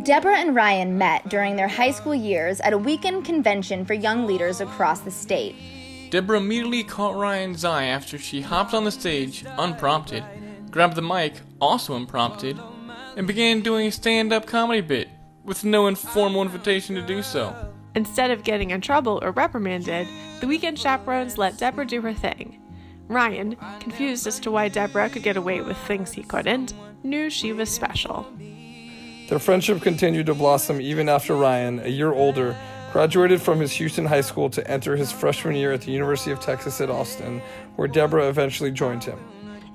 Debra and Ryan met during their high school years at a weekend convention for young leaders across the state. Debra immediately caught Ryan's eye after she hopped on the stage, unprompted, grabbed the mic, also unprompted, and began doing a stand-up comedy bit, with no informal invitation to do so. Instead of getting in trouble or reprimanded, the weekend chaperones let Debra do her thing. Ryan, confused as to why Debra could get away with things he couldn't, knew she was special. Their friendship continued to blossom even after Ryan, a year older, graduated from his Houston high school to enter his freshman year at the University of Texas at Austin, where Debra eventually joined him.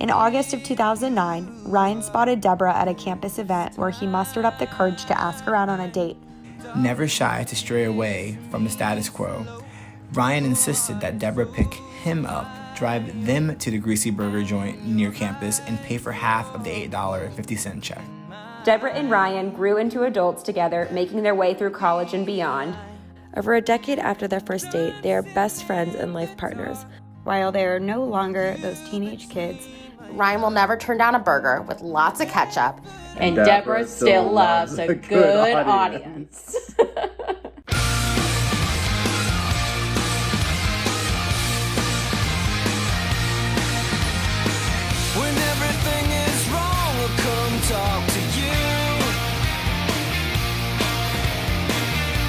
In August of 2009, Ryan spotted Debra at a campus event where he mustered up the courage to ask her out on a date. Never shy to stray away from the status quo, Ryan insisted that Debra pick him up, drive them to the greasy burger joint near campus, and pay for half of the $8.50 check. Debra and Ryan grew into adults together, making their way through college and beyond. Over a decade after their first date, they are best friends and life partners. While they are no longer those teenage kids, Ryan will never turn down a burger with lots of ketchup. And Debra still loves a good audience. When everything is wrong, we'll come talk to you.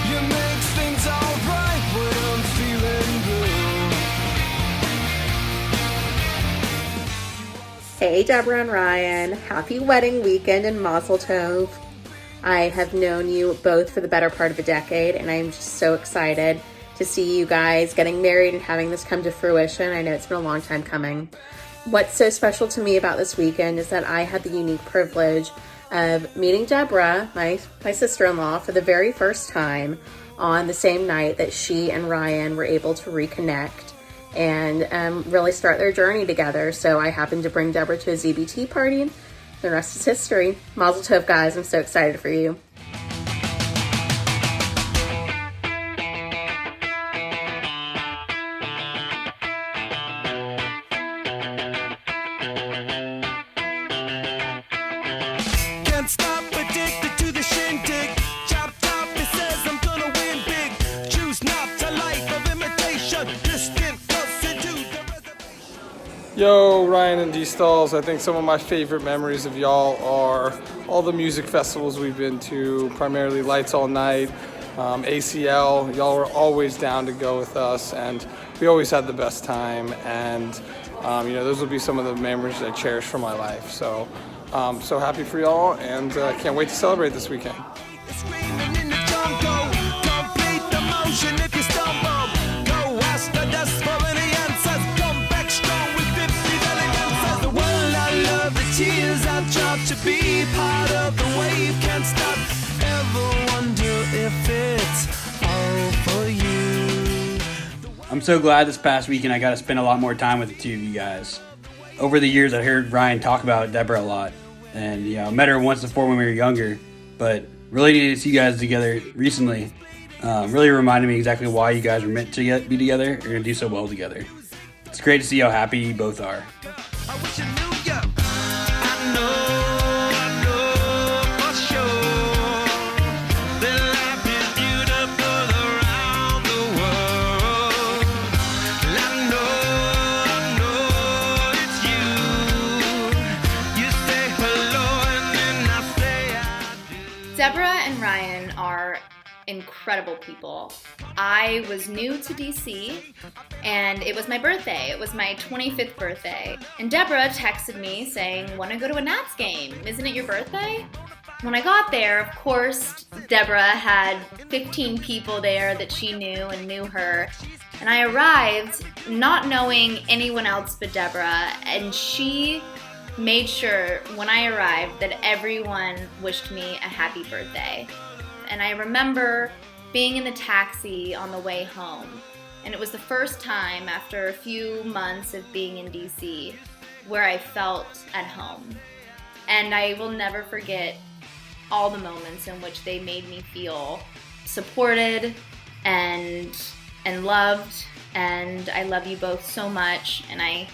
You make things alright when I'm feeling blue. Hey Debra and Ryan, happy wedding weekend in Mazel Tov. I have known you both for the better part of a decade, and I'm just so excited to see you guys getting married and having this come to fruition. I know it's been a long time coming. What's so special to me about this weekend is that I had the unique privilege of meeting Debra, my sister-in-law, for the very first time on the same night that she and Ryan were able to reconnect and really start their journey together. So I happened to bring Debra to a ZBT party, and the rest is history. Mazel Tov, guys. I'm so excited for you. Can't stop, addicted to the shindig. Chop, chop, it says I'm gonna win big. Choose not a life of imitation. Distant, close into the reservation. Yo, Ryan and D-Stalls, I think some of my favorite memories of y'all are all the music festivals we've been to, primarily Lights All Night, ACL. Y'all were always down to go with us, and we always had the best time, and those will be some of the memories I cherish from my life. So so happy for y'all, and can't wait to celebrate this weekend. Screaming in the jungle, complete the motion if you stumble. Go ask the dust for any answers. Come back strong with 50 belly dancers. The world I love, the tears I drop to be part of the wave. Can't stop, ever wonder if it's all for you. I'm so glad this past weekend I got to spend a lot more time with the two of you guys. Over the years, I heard Ryan talk about Debra a lot, and met her once before when we were younger, but really to see you guys together recently really reminded me exactly why you guys were meant to be together and to do so well together. It's great to see how happy you both are. I wish I knew ya. I know for sure that life is beautiful around the world. I know it's you. You say hello and then I say I do. Debra and Ryan are incredible people. I was new to DC, and it was my birthday. It was my 25th birthday. And Debra texted me saying, "Want to go to a Nats game? Isn't it your birthday?" When I got there, of course, Debra had 15 people there that she knew and knew her. And I arrived not knowing anyone else but Debra, and she made sure when I arrived that everyone wished me a happy birthday. And I remember being in the taxi on the way home, and it was the first time after a few months of being in DC where I felt at home. And I will never forget all the moments in which they made me feel supported and loved, and I love you both so much, and I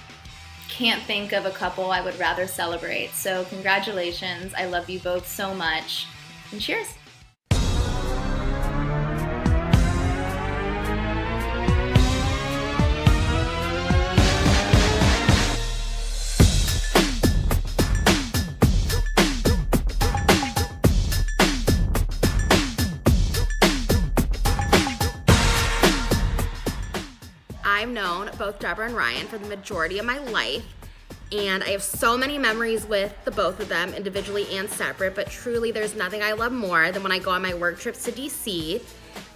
can't think of a couple I would rather celebrate. So congratulations, I love you both so much, and cheers. I've known both Debra and Ryan for the majority of my life, and I have so many memories with the both of them, individually and separate, but truly there's nothing I love more than when I go on my work trips to DC,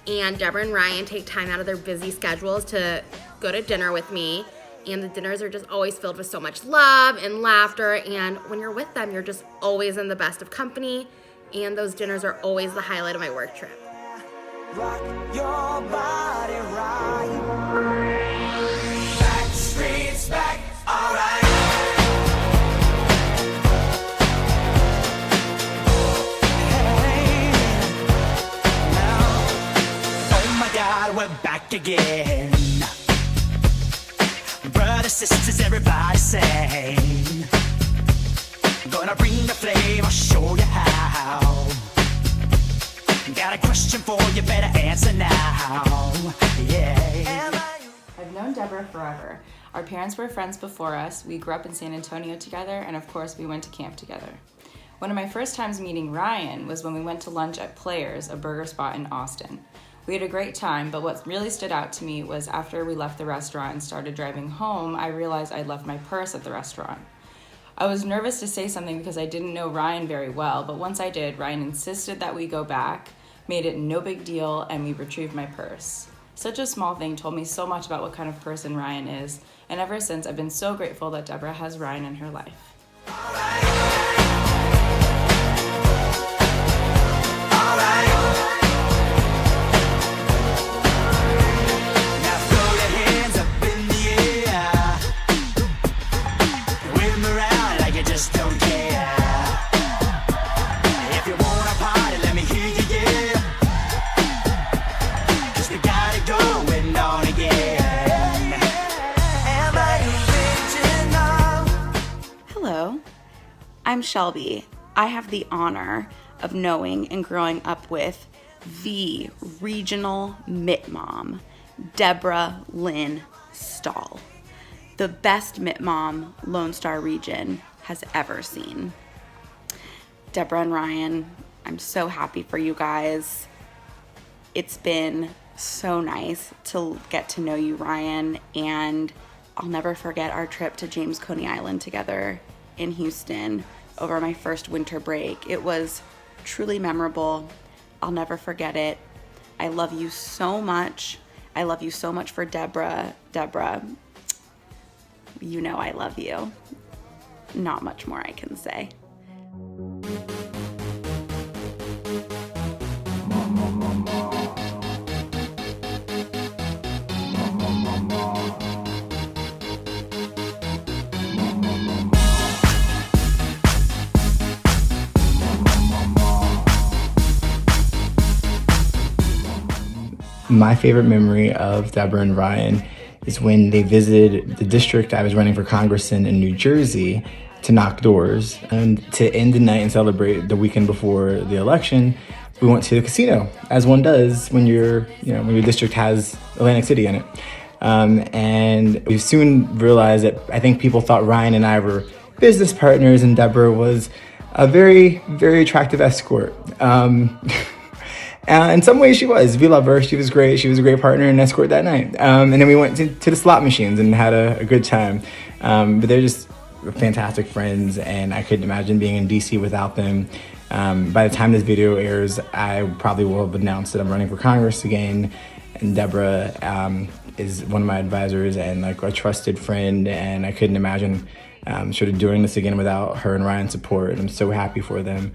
and Debra and Ryan take time out of their busy schedules to go to dinner with me, and the dinners are just always filled with so much love and laughter, and when you're with them, you're just always in the best of company, and those dinners are always the highlight of my work trip. Rock your body right. Back streets back, alright. Hey, now, oh my God, we're back again. Brothers, sisters, everybody sing. Gonna bring the flame, I'll show you how. Got a question for you, better answer now. Yeah. I've known Debra forever. Our parents were friends before us, we grew up in San Antonio together, and of course we went to camp together. One of my first times meeting Ryan was when we went to lunch at Players, a burger spot in Austin. We had a great time, but what really stood out to me was after we left the restaurant and started driving home, I realized I'd left my purse at the restaurant. I was nervous to say something because I didn't know Ryan very well, but once I did, Ryan insisted that we go back, made it no big deal, and we retrieved my purse. Such a small thing told me so much about what kind of person Ryan is, and ever since I've been so grateful that Debra has Ryan in her life. I'm Shelby. I have the honor of knowing and growing up with the regional Mitt Mom, Debra Lynn Stahl, the best Mitt Mom Lone Star region has ever seen. Debra and Ryan, I'm so happy for you guys. It's been so nice to get to know you, Ryan, and I'll never forget our trip to James Coney Island together in Houston over my first winter break. It was truly memorable. I'll never forget it. I love you so much. I love you so much for Debra. Debra, you know I love you. Not much more I can say. My favorite memory of Debra and Ryan is when they visited the district I was running for Congress in New Jersey to knock doors. And to end the night and celebrate the weekend before the election, we went to the casino, as one does when when your district has Atlantic City in it. And we soon realized that I think people thought Ryan and I were business partners, and Debra was a very, very attractive escort. In some ways she was. We love her. She was great. She was a great partner and escort that night. And then we went to the slot machines and had a good time. But they're just fantastic friends, and I couldn't imagine being in DC without them. By the time this video airs, I probably will have announced that I'm running for Congress again. And Debra is one of my advisors and like a trusted friend, and I couldn't imagine sort of doing this again without her and Ryan's support. And I'm so happy for them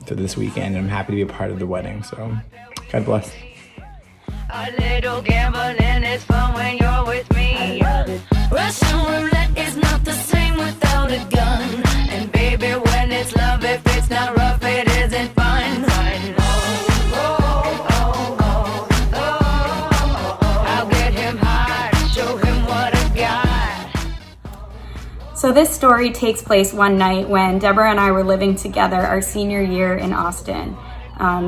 for this weekend. I'm happy to be a part of the wedding, so God bless. A little gambling is fun when you're with me. Russian roulette is not the same without a gun. And baby, when it's love, if it's not rough, it isn't fun. I'll get him high, show him what I got. So this story takes place one night when Debra and I were living together our senior year in Austin.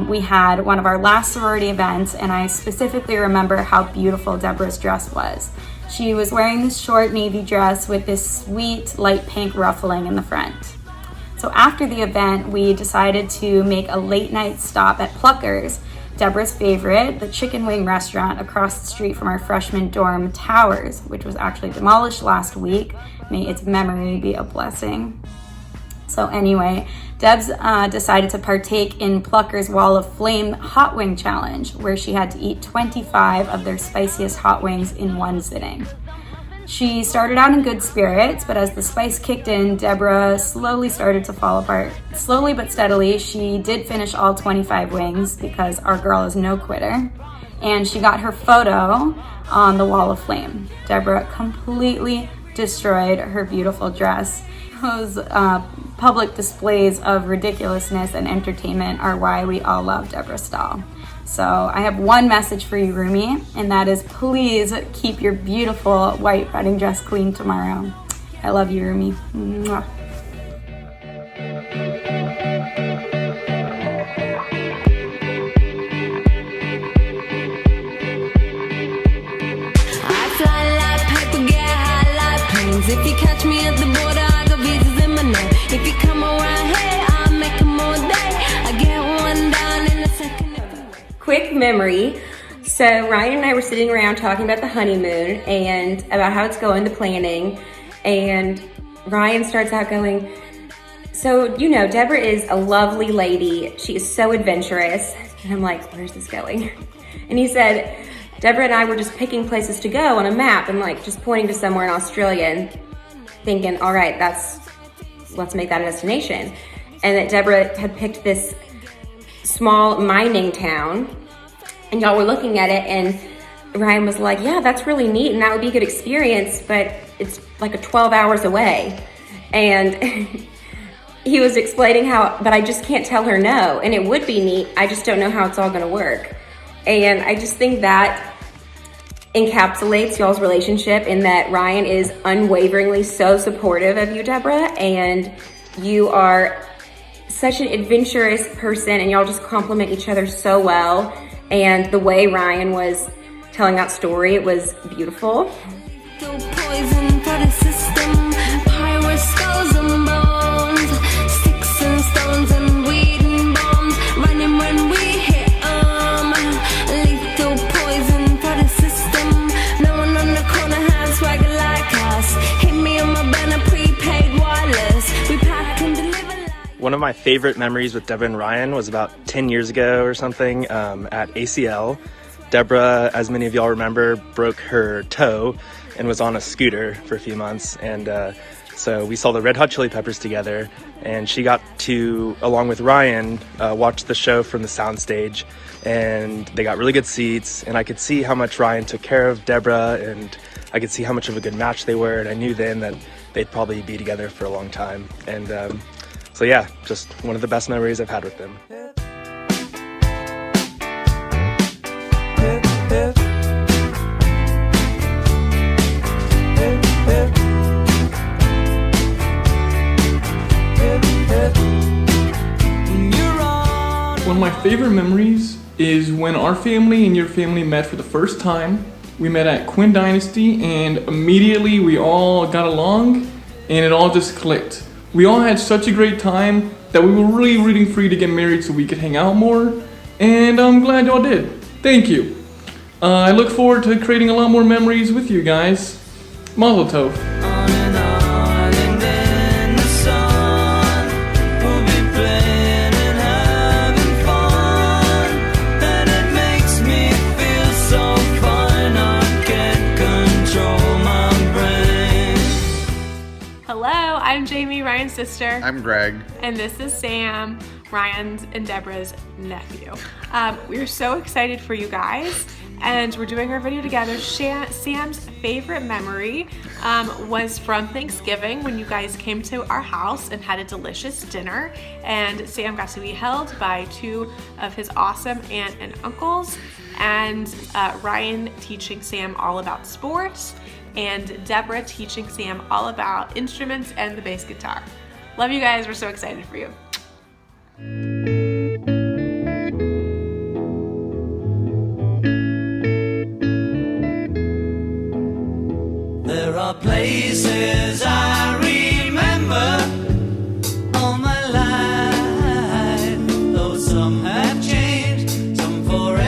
We had one of our last sorority events, and I specifically remember how beautiful Debra's dress was. She was wearing this short navy dress with this sweet light pink ruffling in the front. So after the event, we decided to make a late night stop at Pluckers Debra's favorite, the chicken wing restaurant across the street from our freshman dorm, Towers, which was actually demolished last week. May its memory be a blessing. So anyway, Debs decided to partake in Plucker's Wall of Flame hot wing challenge, where she had to eat 25 of their spiciest hot wings in one sitting. She started out in good spirits, but as the spice kicked in, Debra slowly started to fall apart. Slowly but steadily, she did finish all 25 wings because our girl is no quitter. And she got her photo on the Wall of Flame. Debra completely destroyed her beautiful dress. Those public displays of ridiculousness and entertainment are why we all love Debra Stahl. So I have one message for you, Rumi, and that is please keep your beautiful white wedding dress clean tomorrow. I love you, Rumi. Mwah. I fly like paper, get high like planes. If you catch me at the border, I got visas in my name. If you come around here, I'll make them all day. I get one down in a second. Quick memory. So Ryan and I were sitting around talking about the honeymoon and about how it's going, the planning. And Ryan starts out going, so, you know, Debra is a lovely lady. She is so adventurous. And I'm like, where's this going? And he said, Debra and I were just picking places to go on a map and like just pointing to somewhere in Australia and thinking, all right, let's make that a destination. And that Debra had picked this small mining town, and y'all were looking at it, and Ryan was like, yeah, that's really neat, and that would be a good experience, but it's like 12 hours away. And he was explaining how, but I just can't tell her no, and it would be neat, I just don't know how it's all gonna work. And I just think that encapsulates y'all's relationship in that Ryan is unwaveringly so supportive of you, Debra, and you are such an adventurous person, and y'all just complement each other so well. And the way Ryan was telling that story, it was beautiful. Poison for the system, pirate skulls and bones, sticks and stones and weed and bombs, running when we hit lethal poison for the system. No one on the corner has swagger like us. Hit me on my banner, prepaid wireless. We pack and deliver. One of my favorite memories with Debra and Ryan was about 10 years ago or something at ACL. Debra, as many of y'all remember, broke her toe and was on a scooter for a few months. And so we saw the Red Hot Chili Peppers together, and she got to, along with Ryan, watch the show from the soundstage. And they got really good seats, and I could see how much Ryan took care of Debra, and I could see how much of a good match they were, and I knew then that they'd probably be together for a long time. And so yeah, just one of the best memories I've had with them. One of my favorite memories is when our family and your family met for the first time. We met at Quinn Dynasty, and immediately we all got along and it all just clicked. We all had such a great time that we were really rooting for you to get married so we could hang out more, and I'm glad y'all did. Thank you. I look forward to creating a lot more memories with you guys. Mazel tov. I'm Jamie, Ryan's sister. I'm Greg. And this is Sam, Ryan's and Debra's nephew. We're so excited for you guys, and we're doing our video together. Sam's favorite memory was from Thanksgiving when you guys came to our house and had a delicious dinner, and Sam got to be held by two of his awesome aunt and uncles, and Ryan teaching Sam all about sports, and Debra teaching Sam all about instruments and the bass guitar. Love you guys, we're so excited for you. There are places I remember all my life, though some have changed, some forever.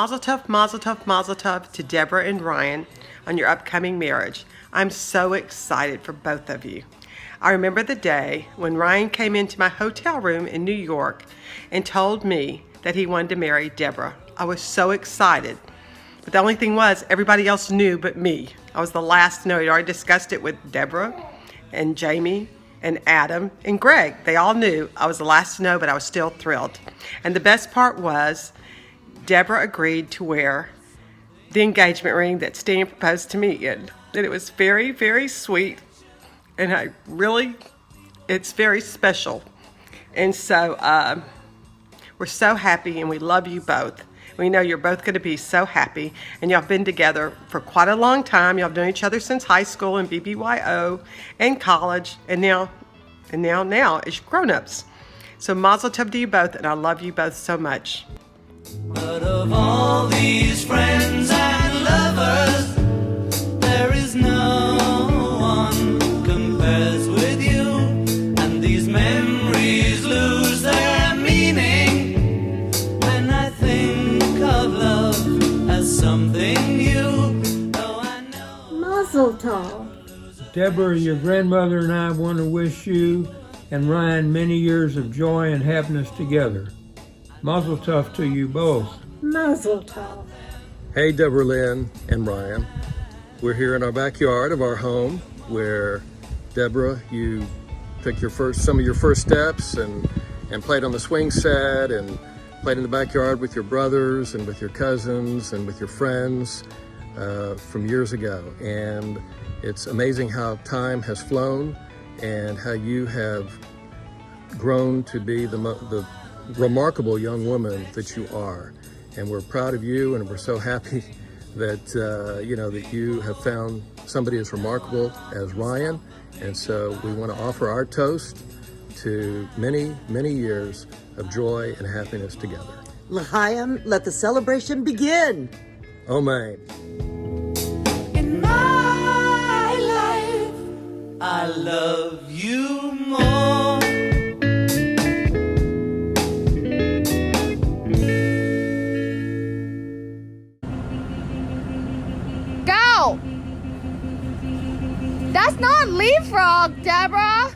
Mazel tov, mazel tov, mazel tov to Debra and Ryan on your upcoming marriage. I'm so excited for both of you. I remember the day when Ryan came into my hotel room in New York and told me that he wanted to marry Debra. I was so excited. But the only thing was, everybody else knew but me. I was the last to know. He'd already discussed it with Debra and Jamie and Adam and Greg. They all knew. I was the last to know, but I was still thrilled. And the best part was, Debra agreed to wear the engagement ring that Stan proposed to me in. And it was very, very sweet. And it's very special. And so we're so happy and we love you both. We know you're both going to be so happy. And y'all have been together for quite a long time. Y'all have known each other since high school and BBYO and college. And now as grown-ups. So mazel tov to you both, and I love you both so much. But of all these friends and lovers, there is no one compares with you, and these memories lose their meaning when I think of love as something new. Oh, I know. Mazel tov. Debra, your grandmother and I want to wish you and Ryan many years of joy and happiness together. Mazel tov to you both. Mazel tov. Hey, Debra Lynn and Ryan. We're here in our backyard of our home where, Debra, you took some of your first steps and played on the swing set and played in the backyard with your brothers and with your cousins and with your friends from years ago. And it's amazing how time has flown and how you have grown to be the remarkable young woman that you are. And we're proud of you, and we're so happy that that you have found somebody as remarkable as Ryan. And so we want to offer our toast to many, many years of joy and happiness together. L'chaim, let the celebration begin. Amen. In my life, I love you more. Go! That's not leapfrog, Debra!